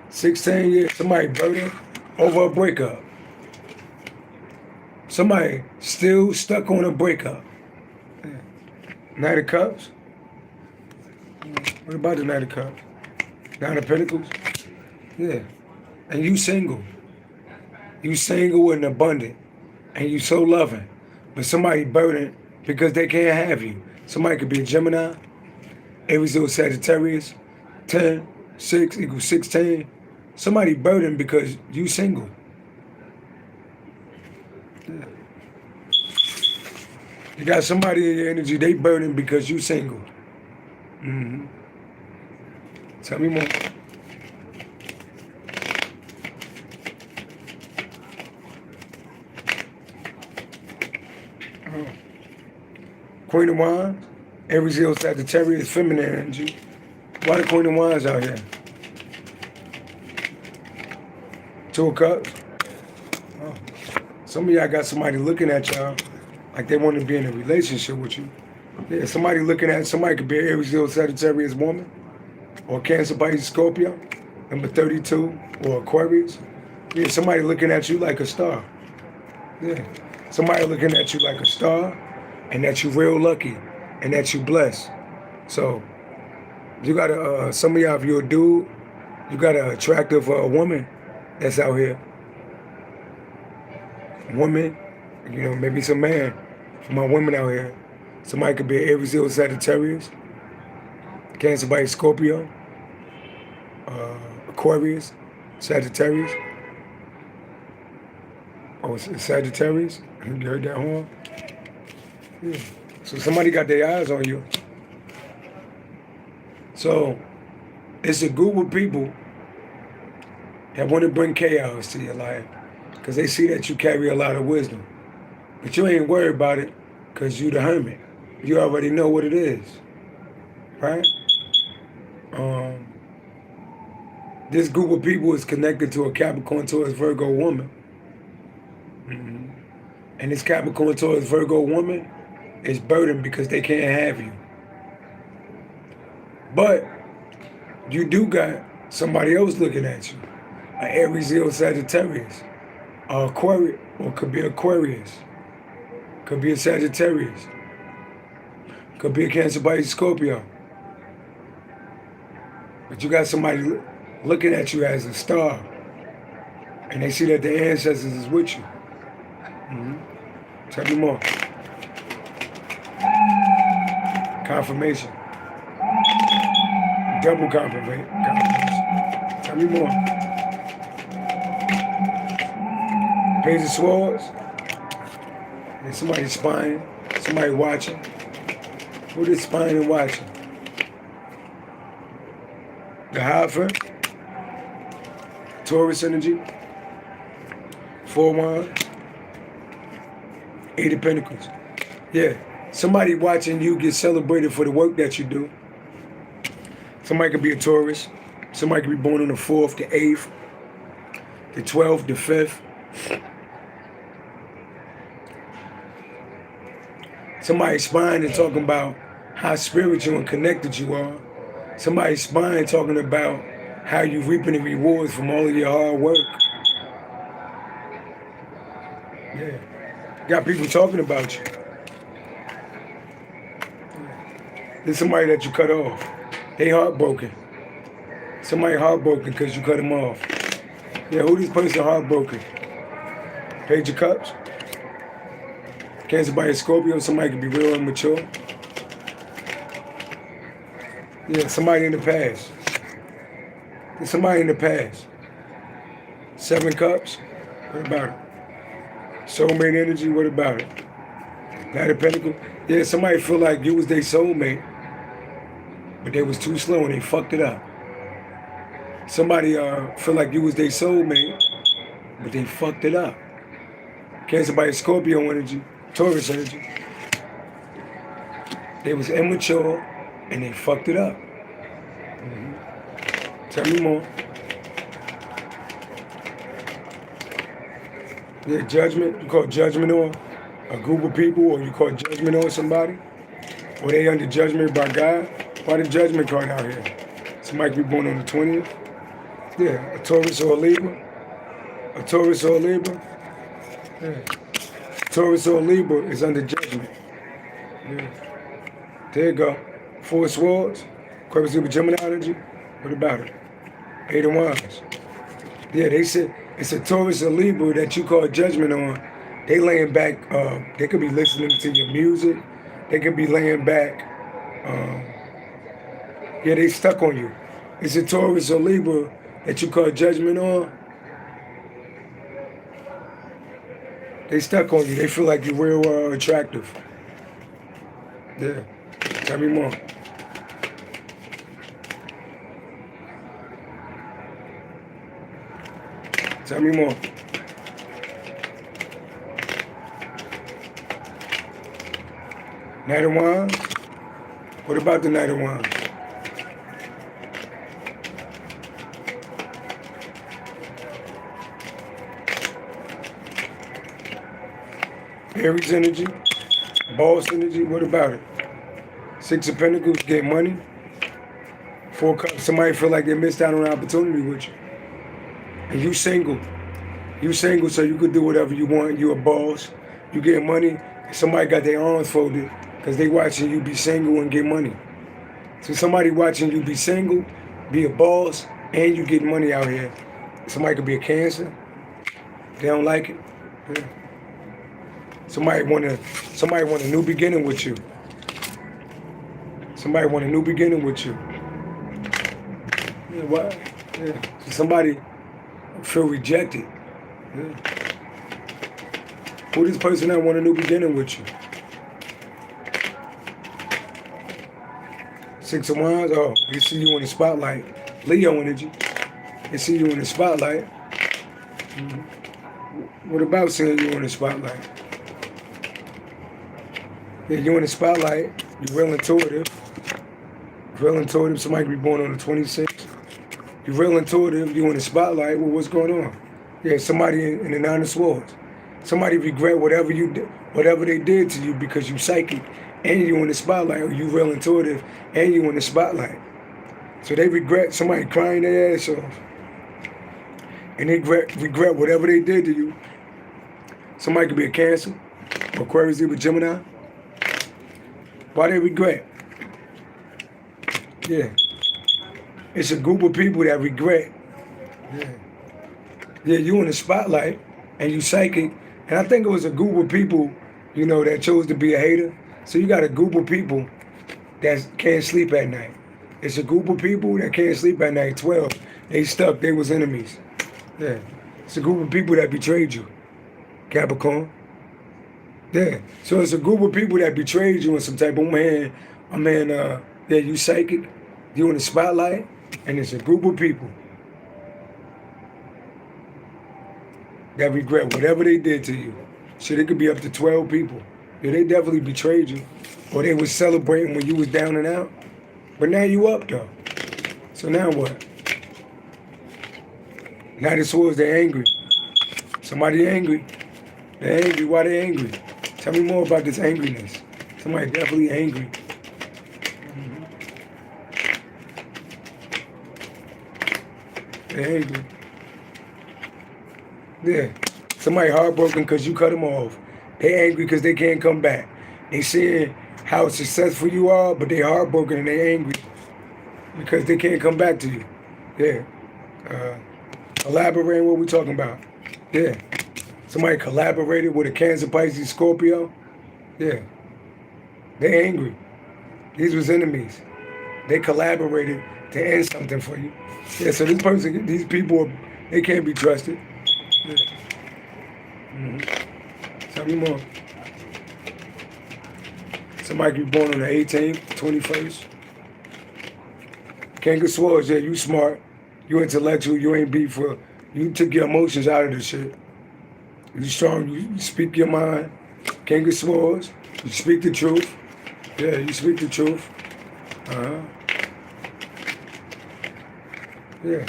S1: 16 years. Somebody burdened over a breakup. Somebody still stuck on a breakup. Knight of Cups. What about the Knight of Cups? 9 of Pentacles. Yeah. And you single. You single and abundant. And you so loving. But somebody burdened because they can't have you. Somebody could be a Gemini. Aries or Sagittarius. 10, 6 equals 16. Somebody burdened because you single. Yeah. You got somebody in your energy, they burdened because you single. Mm-hmm. Tell me more. Queen of Wands, Aries, Leo, Sagittarius, feminine energy. Why the Queen of Wands out here? 2 of Cups. Oh. Some of y'all got somebody looking at y'all like they want to be in a relationship with you. Yeah, somebody looking at, somebody could be an Aries, Leo, Sagittarius woman, or Cancer, Pisces, Scorpio, number 32, or Aquarius. Yeah, somebody looking at you like a star. Yeah, somebody looking at you like a star, and that you real lucky, and that you blessed. So, you got to, some of y'all, if you're a dude, you got an attractive woman that's out here. Woman, you know, maybe some man. For my women out here. Somebody could be Aries, Leo, Sagittarius, Cancer, Pisces, Scorpio, Aquarius, Sagittarius. Oh, it's Sagittarius? You heard that horn? Yeah. So somebody got their eyes on you. So it's a group of people that want to bring chaos to your life because they see that you carry a lot of wisdom. But you ain't worried about it because you the hermit. You already know what it is, right? This group of people is connected to a Capricorn, Taurus, Virgo woman. And this Capricorn, Taurus, Virgo woman is burdened because they can't have you. But you do got somebody else looking at you. An Aries, Leo, Sagittarius. Aquarius, or could be Aquarius. Could be a Sagittarius. Could be a Cancer, Pisces, Scorpio. But you got somebody looking at you as a star. And they see that their ancestors is with you. Tell me more. Confirmation. Double confirmation. Tell me more. Page of Swords. And somebody spying. Somebody watching. Who is spying and watching? The Hierophant. Taurus energy. 4 Wands. 8 of Pentacles. Yeah. Somebody watching you get celebrated for the work that you do. Somebody could be a Taurus. Somebody could be born on the 4th, the 8th, the 12th, the 5th. Somebody spying and talking about how spiritual and connected you are. Somebody spying talking about how you reaping the rewards from all of your hard work. Yeah. Got people talking about you. There's somebody that you cut off. They heartbroken. Somebody heartbroken because you cut them off. Yeah, who this person heartbroken? Page of Cups. Cancer by a Scorpio. Somebody could be real immature. Yeah, somebody in the past. There's somebody in the past. 7 Cups. What about it? Soulmate energy. What about it? Knight of Pentacles. Yeah, somebody feel like you was their soulmate, but they was too slow and they fucked it up. Somebody feel like you was their soulmate, but they fucked it up. Cancer by a Scorpio energy, Taurus energy. They was immature and they fucked it up. Tell me more. Yeah, judgment. You call judgment on a group of people, or you call judgment on somebody, or they under judgment by God. Why the judgment card out here? Somebody could be born on the 20th. Yeah, a Taurus or a Libra. A Taurus or a Libra. Yeah. Taurus or a Libra is under judgment. Yeah. There you go. 4 Swords. Aquarius, Libra, Gemini energy. What about it? 8 of Wands. Yeah, they said it's a Taurus or Libra that you call judgment on. They laying back. They could be listening to your music. They could be laying back. Yeah, they stuck on you. It's a Taurus or Libra that you call judgment on. They stuck on you. They feel like you're real attractive. Yeah. Tell me more. Tell me more. Knight of Wands? What about the Knight of Wands? Aries energy? Boss energy? What about it? 6 of Pentacles, get money. 4 Cups, somebody feel like they missed out on an opportunity with you. And you single. You single so you could do whatever you want. You a boss. You get money. Somebody got their arms folded because they watching you be single and get money. So somebody watching you be single, be a boss, and you get money out here. Somebody could be a Cancer. They don't like it. Yeah. Somebody want a new beginning with you. Somebody want a new beginning with you. Yeah, what? Yeah. So somebody feel rejected. Yeah. Who this person that want a new beginning with you? 6 of Wands. Oh, you see you in the spotlight. Leo energy. They see you in the spotlight. What about seeing you in the spotlight? Yeah, you in the spotlight. You're real intuitive. Real intuitive. Somebody could be born on the 26th. You're real intuitive. You in the spotlight. Well, what's going on? Yeah, somebody in the Nine of Swords. Somebody regret whatever you did, whatever they did to you because you psychic and you in the spotlight, or you real intuitive and you in the spotlight. So they regret somebody crying their ass off. And they regret whatever they did to you. Somebody could be a Cancer, Aquarius, Libra, Gemini. Why they regret? Yeah. It's a group of people that regret. Yeah. Yeah, you in the spotlight and you psychic. And I think it was a group of people, you know, that chose to be a hater. So you got a group of people that can't sleep at night. It's a group of people that can't sleep at night. 12. They stuck. They was enemies. Yeah. It's a group of people that betrayed you. Capricorn. Yeah. So it's a group of people that betrayed you in some type of yeah, you psychic. You in the spotlight. And it's a group of people that regret whatever they did to you. So they could be up to 12 people. Yeah, they definitely betrayed you. Or they was celebrating when you was down and out. But now you up though. So now what? Now the Swords, they're angry. Somebody angry. They're angry. Why they angry? Tell me more about this angriness. Somebody definitely angry. They're angry. Yeah. Somebody heartbroken because you cut them off. They angry because they can't come back. They seeing how successful you are, but they heartbroken and they angry because they can't come back to you. Yeah. Elaborate on what we talking about. Yeah. Somebody collaborated with a Cancer, Pisces, Scorpio. Yeah. They angry. These was enemies. They collaborated to end something for you. Yeah, so this person, these people, they can't be trusted. Yeah. Tell me more. Somebody could be born on the 18th, 21st. King of Swords, yeah, you smart. You intellectual. You ain't beat for. You took your emotions out of the shit. You strong. You speak your mind. King of Swords. You speak the truth. Yeah, you speak the truth. Yeah.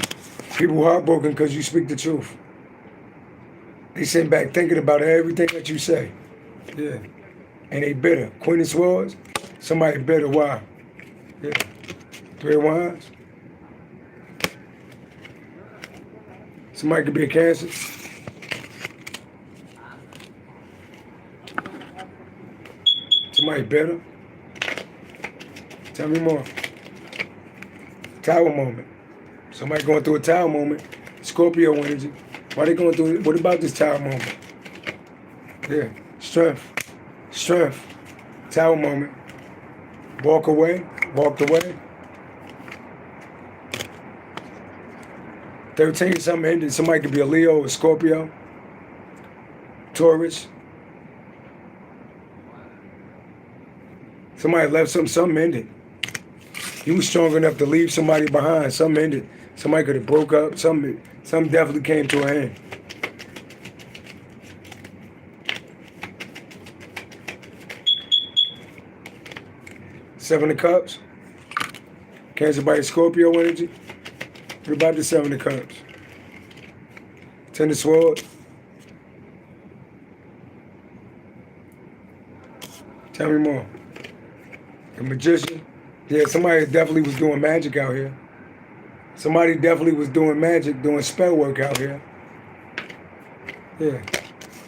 S1: People heartbroken because you speak the truth. They sitting back thinking about everything that you say. Yeah. And they bitter. Queen of Swords, somebody bitter. Why? Yeah. Three of Wands. Somebody could be a Cancer. Somebody bitter. Tell me more. Tower moment. Somebody going through a tower moment. Scorpio energy. Why they going through it? What about this tower moment? Yeah. Strength. Strength. Tower moment. Walk away. Walked away. 13, something ended. Somebody could be a Leo or Scorpio. Taurus. Somebody left something ended. You was strong enough to leave somebody behind. Something ended. Somebody could have broke up. Something definitely came to an end. Seven of Cups. Cancer by Scorpio energy. What about the Seven of Cups? Ten of Swords. Tell me more. The Magician. Yeah, somebody definitely was doing magic out here. Somebody definitely was doing magic, doing spell work out here. Yeah.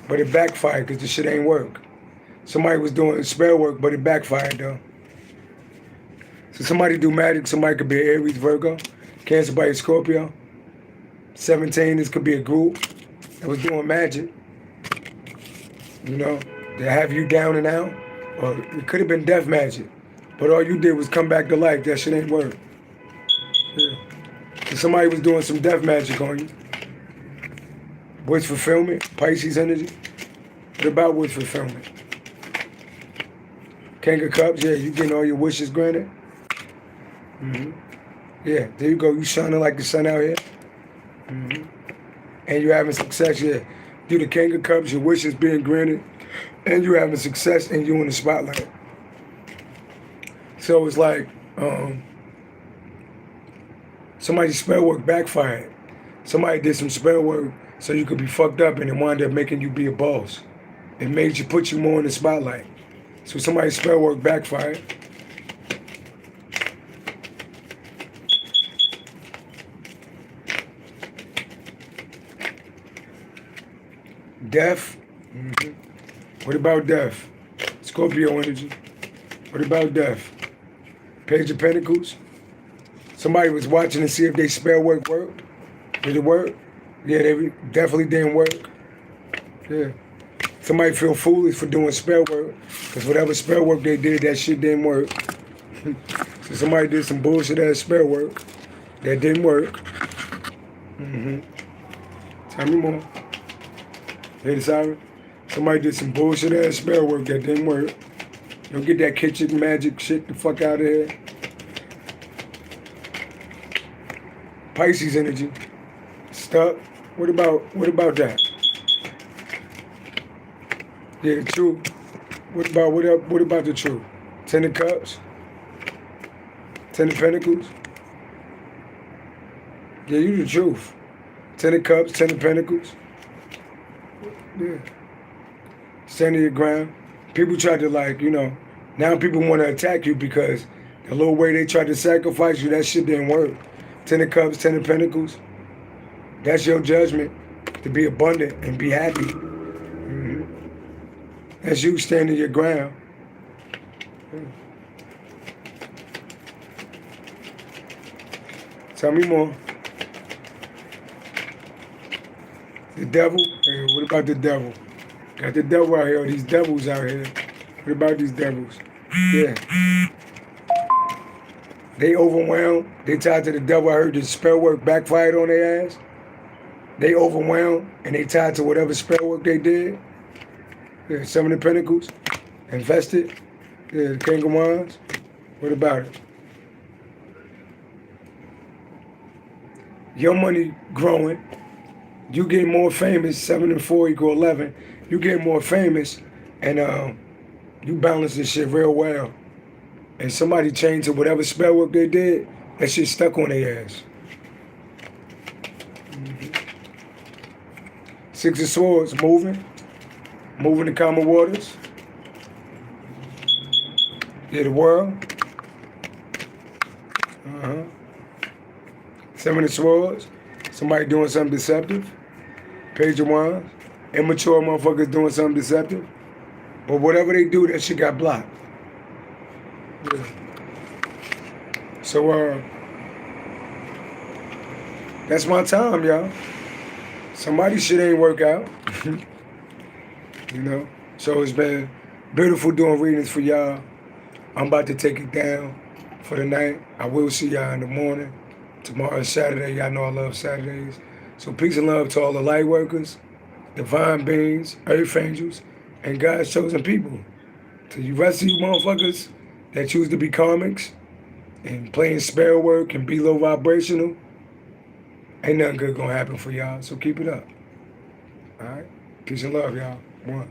S1: But it backfired because the shit ain't work. Somebody was doing spell work, but it backfired though. So somebody do magic, somebody could be an Aries, Virgo, Cancer by Scorpio. 17, this could be a group that was doing magic. You know, to have you down and out. Or it could have been death magic. But all you did was come back to life. That shit ain't work. Yeah. So somebody was doing some death magic on you. Wish fulfillment, Pisces energy. What about wish fulfillment? King of Cups, yeah, you getting all your wishes granted. Yeah, there you go. You shining like the sun out here. And you're having success, yeah. You the King of Cups, your wish is being granted, and you're having success, and you're in the spotlight. So it's like somebody's spell work backfired. Somebody did some spell work so you could be fucked up, and it wound up making you be a boss. It made you put you more in the spotlight. So somebody's spell work backfired. Death. What about death? Scorpio energy. What about death? Page of Pentacles. Somebody was watching to see if they spell work worked. Did it work? Yeah, they definitely didn't work. Yeah. Somebody feel foolish for doing spell work because whatever spell work they did, that shit didn't work. So somebody did some bullshit ass spell work that didn't work. Tell me more. Hey, sorry. Somebody did some bullshit ass spell work that didn't work. Don't get that kitchen magic shit the fuck out of here. Pisces energy. Stuck. What about that? Yeah, the truth. What about the truth? 10 of Cups? 10 of Pentacles? Yeah, you the truth. 10 of Cups, 10 of Pentacles. Yeah. Stand your ground. People try to now people want to attack you because the little way they tried to sacrifice you, that shit didn't work. 10 of Cups, 10 of Pentacles. That's your judgment, to be abundant and be happy. That's you standing your ground. Tell me more. The devil? Hey, what about the devil? Got the devil out here, these devils out here. What about these devils? Yeah. They overwhelmed. They tied to the devil. I heard the spell work backfired on their ass. They overwhelmed and they tied to whatever spell work they did. Yeah, 7 of Pentacles. Invested. Yeah, the King of Wands. What about it? Your money growing. You getting more famous. 7 and 4 equal 11. You getting more famous and you balance this shit real well. And somebody changed to whatever spell work they did, that shit stuck on their ass. 6 of Swords, moving the calmer waters. Yeah, the world. 7 of Swords, somebody doing something deceptive. Page of Wands, immature motherfuckers doing something deceptive. But whatever they do, that shit got blocked. Yeah. So, that's my time, y'all. Somebody's shit ain't work out. You know? So it's been beautiful doing readings for y'all. I'm about to take it down for the night. I will see y'all in the morning. Tomorrow is Saturday. Y'all know I love Saturdays. So peace and love to all the light workers, divine beings, earth angels, and God's chosen people. To you rest of you motherfuckers that choose to be karmics and playing spell work and be low vibrational, ain't nothing good gonna happen for y'all. So keep it up. All right? Peace and love, y'all. One.